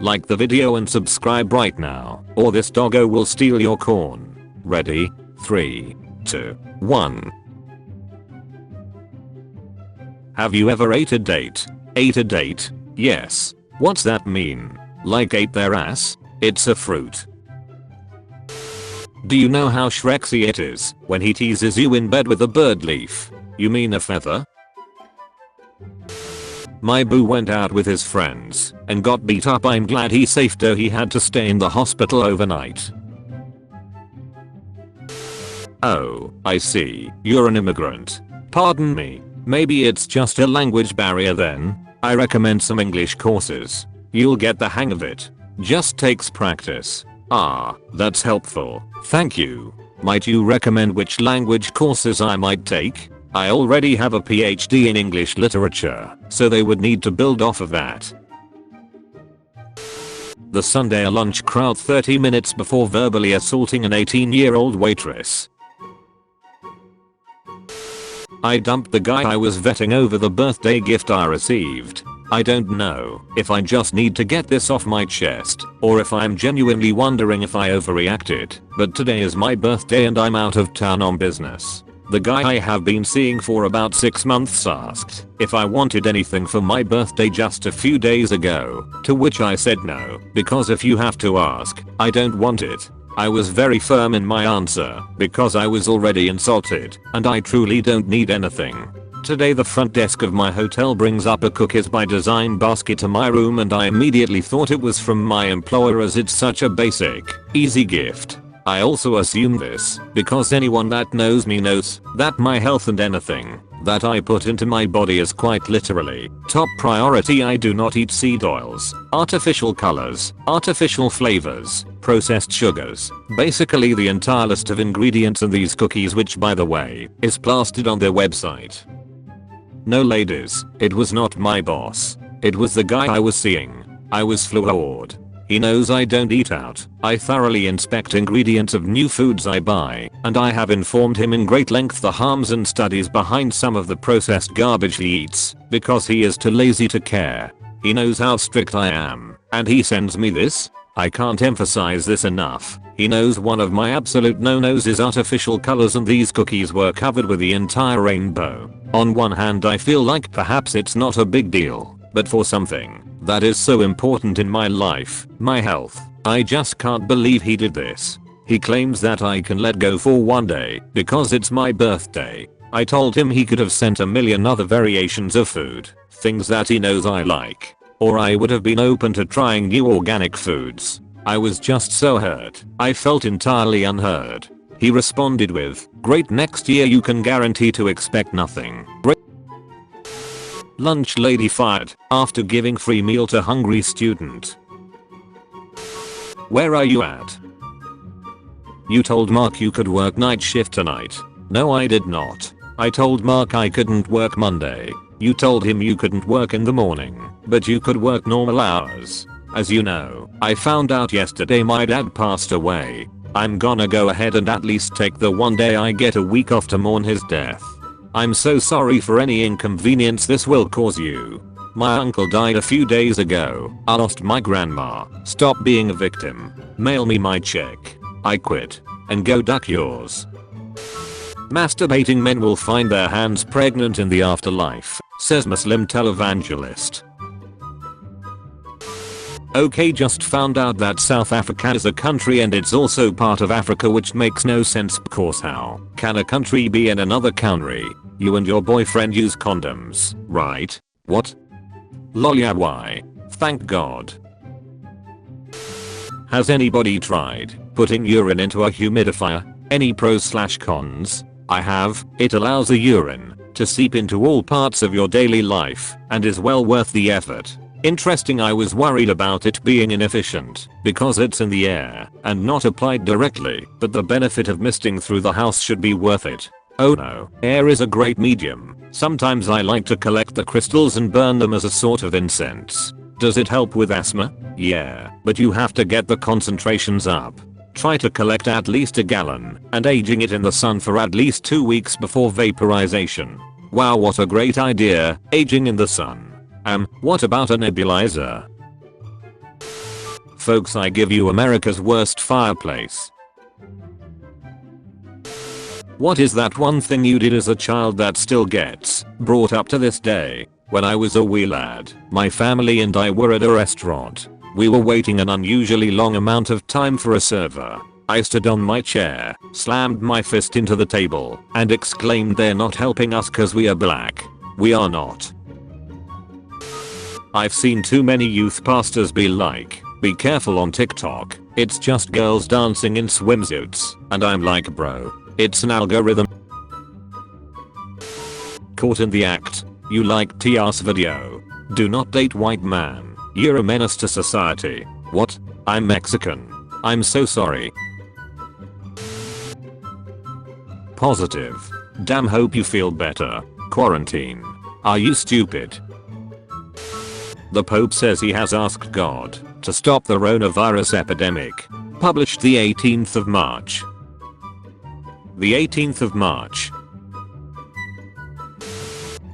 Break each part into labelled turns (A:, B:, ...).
A: Like the video and subscribe right now, or this doggo will steal your corn. Ready? 3, 2, 1. Have you ever ate a date? Ate a date? Yes. What's that mean? Like ate their ass? It's a fruit. Do you know how Shrexy it is when he teases you in bed with a bird leaf? You mean a feather? My boo went out with his friends and got beat up. I'm glad he's safe though he had to stay in the hospital overnight. Oh, I see. You're an immigrant. Pardon me. Maybe it's just a language barrier then. I recommend some English courses. You'll get the hang of it. Just takes practice. Ah, that's helpful. Thank you. Might you recommend which language courses I might take? I already have a PhD in English literature, so they would need to build off of that. The Sunday lunch crowd 30 minutes before verbally assaulting an 18-year-old waitress. I dumped the guy I was vetting over the birthday gift I received. I don't know if I just need to get this off my chest or if I'm genuinely wondering if I overreacted, but today is my birthday and I'm out of town on business. The guy I have been seeing for about 6 months asked if I wanted anything for my birthday just a few days ago, to which I said no, because if you have to ask, I don't want it. I was very firm in my answer because I was already insulted and I truly don't need anything. Today the front desk of my hotel brings up a cookies by design basket to my room and I immediately thought it was from my employer as it's such a basic, easy gift. I also assume this because anyone that knows me knows that my health and anything that I put into my body is quite literally top priority. I do not eat seed oils, artificial colors, artificial flavors, processed sugars, basically the entire list of ingredients in these cookies, which by the way is plastered on their website. No ladies, it was not my boss. It was the guy I was seeing. I was floored. He knows I don't eat out. I thoroughly inspect ingredients of new foods I buy, and I have informed him in great length the harms and studies behind some of the processed garbage he eats, because he is too lazy to care. He knows how strict I am, and he sends me this. I can't emphasize this enough. He knows one of my absolute no-nos is artificial colors, and these cookies were covered with the entire rainbow. On one hand I feel like perhaps it's not a big deal, but for something that is so important in my life, my health, I just can't believe he did this. He claims that I can let go for one day because it's my birthday. I told him he could have sent a million other variations of food, things that he knows I like, or I would have been open to trying new organic foods. I was just so hurt. I felt entirely unheard. He responded with, "Great, next year you can guarantee to expect nothing." Lunch lady fired after giving free meal to hungry student. Where are you at? You told Mark you could work night shift tonight. No, I did not. I told Mark I couldn't work Monday. You told him you couldn't work in the morning, but you could work normal hours. As you know, I found out yesterday my dad passed away. I'm gonna go ahead and at least take the one day I get a week off to mourn his death. I'm so sorry for any inconvenience this will cause you. My uncle died a few days ago. I lost my grandma. Stop being a victim. Mail me my check. I quit. And go duck yours. Masturbating men will find their hands pregnant in the afterlife, says Muslim televangelist. Okay, just found out that South Africa is a country and it's also part of Africa, which makes no sense because how can a country be in another country? You and your boyfriend use condoms, right? What? Lol, yeah, why? Thank God. Has anybody tried putting urine into a humidifier? Any pros/cons? I have. It allows the urine to seep into all parts of your daily life and is well worth the effort. Interesting, I was worried about it being inefficient because it's in the air and not applied directly, but the benefit of misting through the house should be worth it. Oh no, air is a great medium. Sometimes I like to collect the crystals and burn them as a sort of incense. Does it help with asthma? Yeah, but you have to get the concentrations up. Try to collect at least a gallon and aging it in the sun for at least 2 weeks before vaporization. Wow, what a great idea, aging in the sun. What about a nebulizer? Folks, I give you America's worst fireplace. What is that one thing you did as a child that still gets brought up to this day? When I was a wee lad, my family and I were at a restaurant. We were waiting an unusually long amount of time for a server. I stood on my chair, slammed my fist into the table, and exclaimed, "They're not helping us cause we are black. We are not." I've seen too many youth pastors be like, "Be careful on TikTok, it's just girls dancing in swimsuits," and I'm like, bro, it's an algorithm. Caught in the act. You like TR's video. Do not date white man. You're a menace to society. What? I'm Mexican. I'm so sorry. Positive. Damn, hope you feel better. Quarantine. Are you stupid? The Pope says he has asked God to stop the coronavirus epidemic. Published the 18th of March. The 18th of March.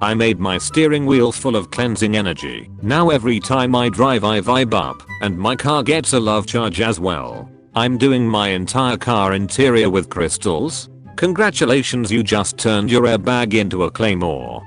A: I made my steering wheel full of cleansing energy. Now every time I drive I vibe up, and my car gets a love charge as well. I'm doing my entire car interior with crystals. Congratulations, you just turned your airbag into a claymore.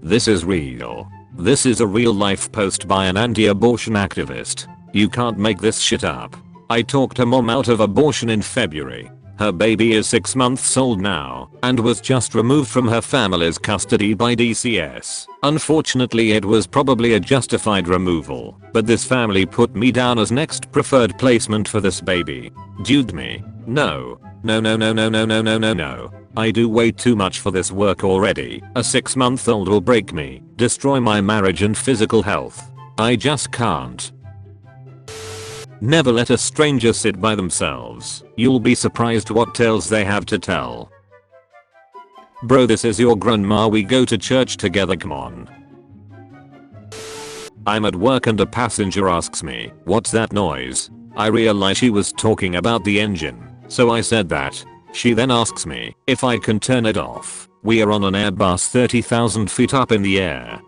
A: This is real. This is a real life post by an anti-abortion activist. You can't make this shit up. I talked a mom out of abortion in February. Her baby is 6 months old now and was just removed from her family's custody by DCS. Unfortunately, it was probably a justified removal, but this family put me down as next preferred placement for this baby. Dude, me. No. No. I do way too much for this work already. A 6-month-old will break me, destroy my marriage and physical health. I just can't. Never let a stranger sit by themselves. You'll be surprised what tales they have to tell. Bro, this is your grandma, we go to church together, come on. I'm at work and a passenger asks me, "What's that noise?" I realize she was talking about the engine, so I said that. She then asks me if I can turn it off. We are on an Airbus 30,000 feet up in the air.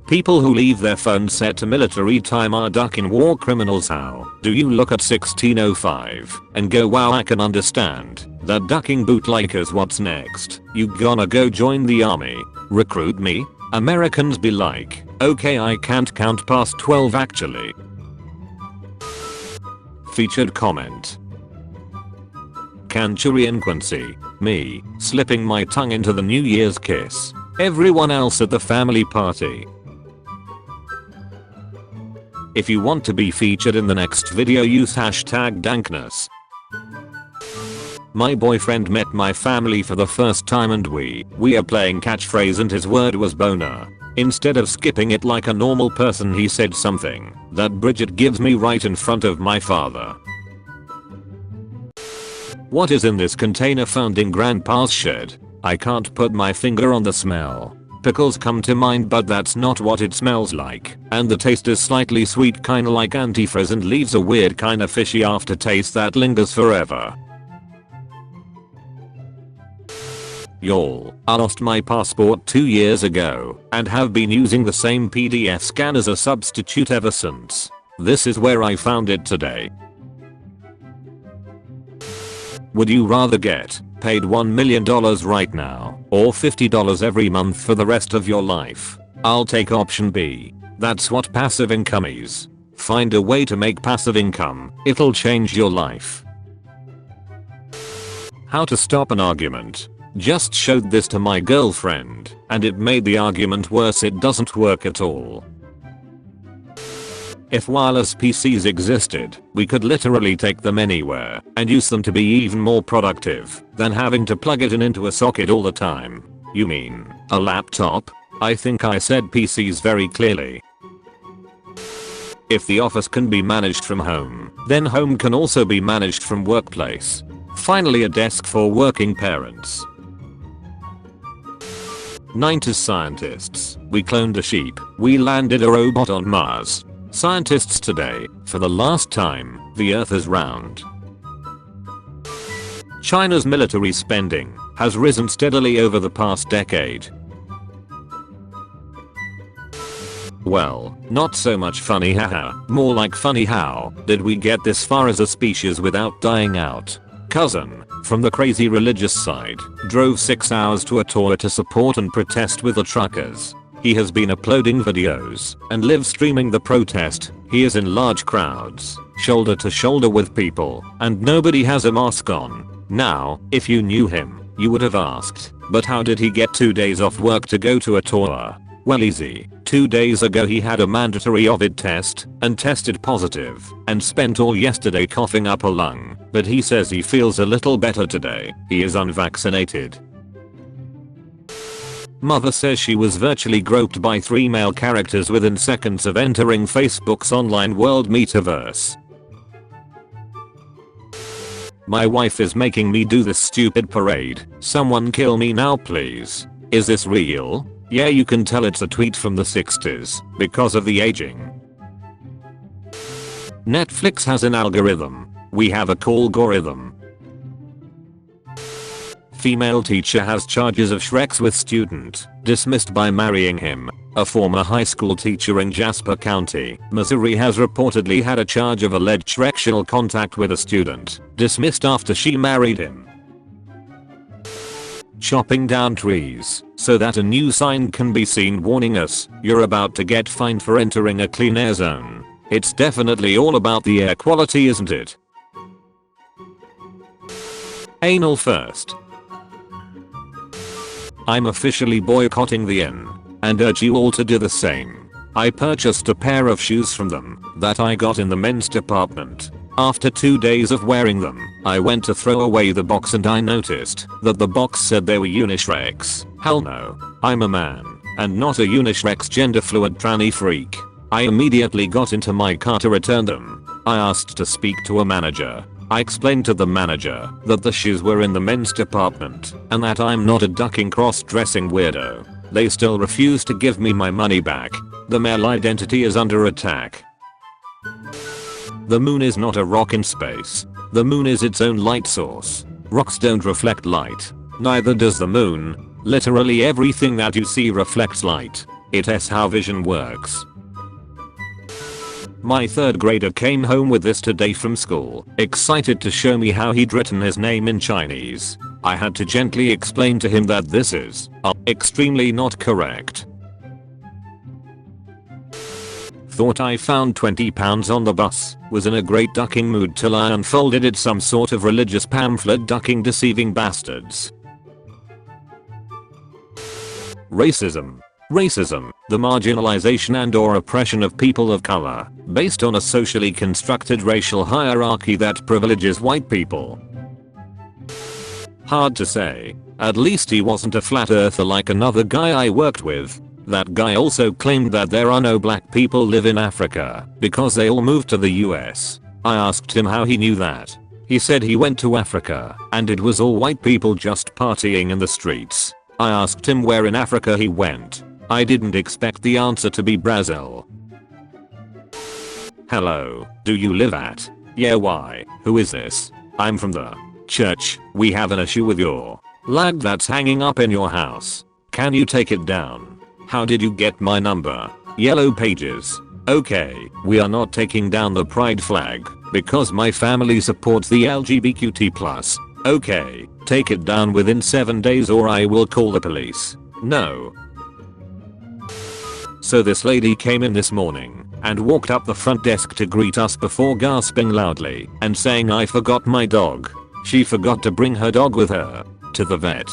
A: People who leave their phones set to military time are ducking war criminals. How do you look at 1605 and go, wow, I can understand that ducking bootlickers? What's next? You gonna go join the army? Recruit me? Americans be like, okay, I can't count past 12 actually. Featured comment. Cancerian Quincy. Me, slipping my tongue into the New Year's kiss. Everyone else at the family party. If you want to be featured in the next video, use hashtag dankness. My boyfriend met my family for the first time and we are playing catchphrase and his word was boner. Instead of skipping it like a normal person, he said something that Bridget gives me right in front of my father. What is in this container found in Grandpa's shed? I can't put my finger on the smell. Pickles come to mind, but that's not what it smells like. And the taste is slightly sweet, kinda like antifreeze, and leaves a weird kinda fishy aftertaste that lingers forever. Y'all, I lost my passport 2 years ago and have been using the same PDF scan as a substitute ever since. This is where I found it today. Would you rather get paid $1 million right now or $50 every month for the rest of your life? I'll take option B. That's what passive income is. Find a way to make passive income. It'll change your life. How to stop an argument. Just showed this to my girlfriend and it made the argument worse. It doesn't work at all. If wireless PCs existed, we could literally take them anywhere and use them to be even more productive than having to plug it into a socket all the time. You mean a laptop? I think I said PCs very clearly. If the office can be managed from home, then home can also be managed from workplace. Finally, a desk for working parents. 90s scientists. We cloned a sheep. We landed a robot on Mars. Scientists today, for the last time, the earth is round. China's military spending has risen steadily over the past decade. Well, not so much funny haha, more like funny how did we get this far as a species without dying out. Cousin, from the crazy religious side, drove 6 hours to a tour to support and protest with the truckers. He has been uploading videos and live streaming the protest. He is in large crowds, shoulder to shoulder with people, and nobody has a mask on. Now, if you knew him, you would have asked, but how did he get 2 days off work to go to a tour? Well, easy. 2 days ago he had a mandatory COVID test and tested positive and spent all yesterday coughing up a lung, but he says he feels a little better today. He is unvaccinated. Mother says she was virtually groped by 3 male characters within seconds of entering Facebook's online world metaverse. My wife is making me do this stupid parade. Someone kill me now please. Is this real? Yeah, you can tell it's a tweet from the 60s because of the aging. Netflix has an algorithm. We have a call-gorithm. Female teacher has charges of Shreks with student, dismissed by marrying him. A former high school teacher in Jasper County, Missouri has reportedly had a charge of alleged sexual contact with a student, dismissed after she married him. Chopping down trees so that a new sign can be seen warning us you're about to get fined for entering a clean air zone. It's definitely all about the air quality, isn't it? Anal first. I'm officially boycotting the inn and urge you all to do the same. I purchased a pair of shoes from them that I got in the men's department. After 2 days of wearing them, I went to throw away the box and I noticed that the box said they were Unishreks. Hell no. I'm a man and not a Unishreks gender fluid tranny freak. I immediately got into my car to return them. I asked to speak to a manager. I explained to the manager that the shoes were in the men's department and that I'm not a ducking cross-dressing weirdo. They still refused to give me my money back. The male identity is under attack. The moon is not a rock in space. The moon is its own light source. Rocks don't reflect light. Neither does the moon. Literally everything that you see reflects light. It's how vision works. My 3rd grader came home with this today from school, excited to show me how he'd written his name in Chinese. I had to gently explain to him that this is extremely not correct. Thought I found 20 pounds on the bus, was in a great ducking mood till I unfolded it, some sort of religious pamphlet ducking deceiving bastards. Racism. Racism, the marginalization and or oppression of people of color, based on a socially constructed racial hierarchy that privileges white people. Hard to say. At least he wasn't a flat earther like another guy I worked with. That guy also claimed that there are no black people live in Africa because they all moved to the US. I asked him how he knew that. He said he went to Africa and it was all white people just partying in the streets. I asked him where in Africa he went. I didn't expect the answer to be Brazil. Hello, do you live at? Yeah, why? Who is this? I'm from the church. We have an issue with your flag that's hanging up in your house. Can you take it down? How did you get my number? Yellow pages. Okay, we are not taking down the pride flag because my family supports the LGBTQ+. Okay, take it down within 7 days or I will call the police. No. So this lady came in this morning and walked up the front desk to greet us before gasping loudly and saying I forgot my dog. She forgot to bring her dog with her to the vet.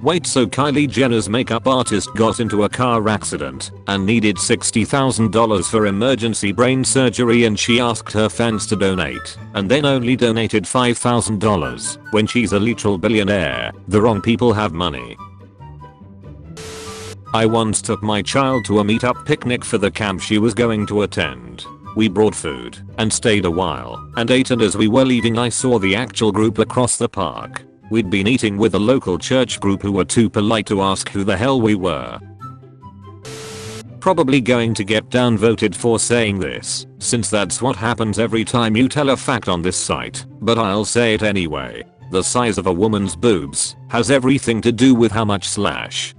A: Wait, so Kylie Jenner's makeup artist got into a car accident and needed $60,000 for emergency brain surgery and she asked her fans to donate and then only donated $5,000 when she's a literal billionaire. The wrong people have money. I once took my child to a meetup picnic for the camp she was going to attend. We brought food and stayed a while and ate, and as we were leaving I saw the actual group across the park. We'd been eating with a local church group who were too polite to ask who the hell we were. Probably going to get downvoted for saying this, since that's what happens every time you tell a fact on this site, but I'll say it anyway. The size of a woman's boobs has everything to do with how much /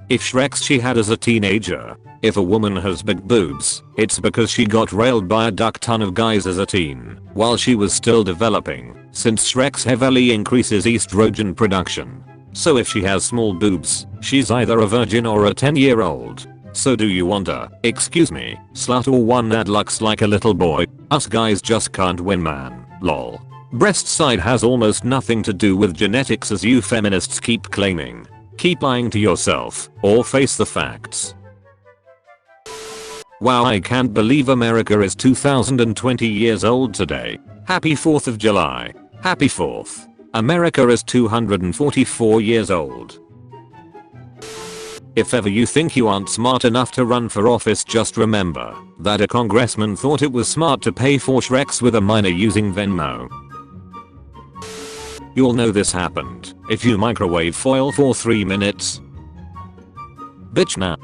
A: if Shreks she had as a teenager. If a woman has big boobs, it's because she got railed by a duck ton of guys as a teen while she was still developing, since Shreks heavily increases estrogen production. So if she has small boobs, she's either a virgin or a 10-year-old. So do you want a, excuse me, slut or one that looks like a little boy? Us guys just can't win, man, lol. Breast side has almost nothing to do with genetics, as you feminists keep claiming. Keep lying to yourself, or face the facts. Wow, I can't believe America is 2020 years old today. Happy 4th of July. Happy 4th. America is 244 years old. If ever you think you aren't smart enough to run for office, just remember that a congressman thought it was smart to pay for Shreks with a minor using Venmo. You'll know this happened if you microwave foil for 3 minutes. Bitch now.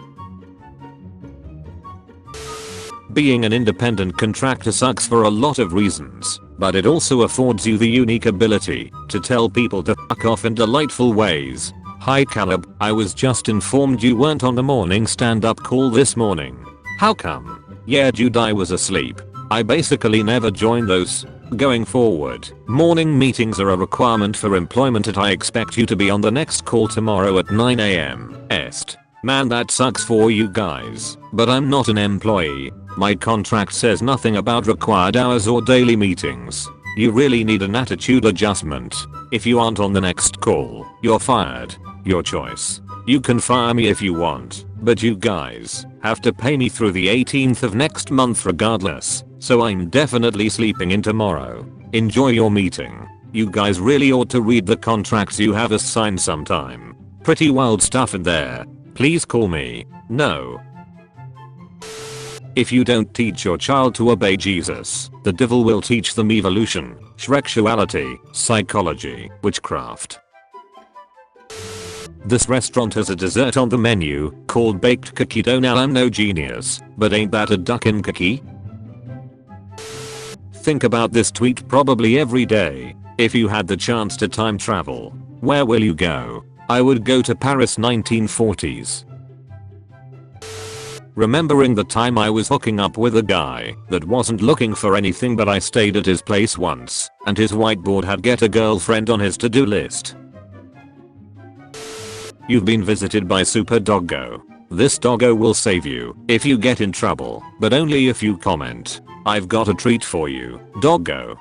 A: Being an independent contractor sucks for a lot of reasons, but it also affords you the unique ability to tell people to fuck off in delightful ways. Hi Caleb, I was just informed you weren't on the morning stand-up call this morning. How come? Yeah, dude, I was asleep. I basically never join those. Going forward, morning meetings are a requirement for employment, and I expect you to be on the next call tomorrow at 9 AM. Est. Man, that sucks for you guys, but I'm not an employee. My contract says nothing about required hours or daily meetings. You really need an attitude adjustment. If you aren't on the next call, you're fired. Your choice. You can fire me if you want, but you guys have to pay me through the 18th of next month regardless, so I'm definitely sleeping in tomorrow. Enjoy your meeting. You guys really ought to read the contracts you have us sign sometime. Pretty wild stuff in there. Please call me. No. If you don't teach your child to obey Jesus, the devil will teach them evolution, Shreksuality, psychology, witchcraft. This restaurant has a dessert on the menu called baked cookie dough. Now I'm no genius, but ain't that a duck in cookie? Think about this tweet probably every day. If you had the chance to time travel, where will you go? I would go to Paris 1940s. Remembering the time I was hooking up with a guy that wasn't looking for anything, but I stayed at his place once, and his whiteboard had get a girlfriend on his to-do list. You've been visited by Super Doggo. This doggo will save you if you get in trouble, but only if you comment, "I've got a treat for you, Doggo."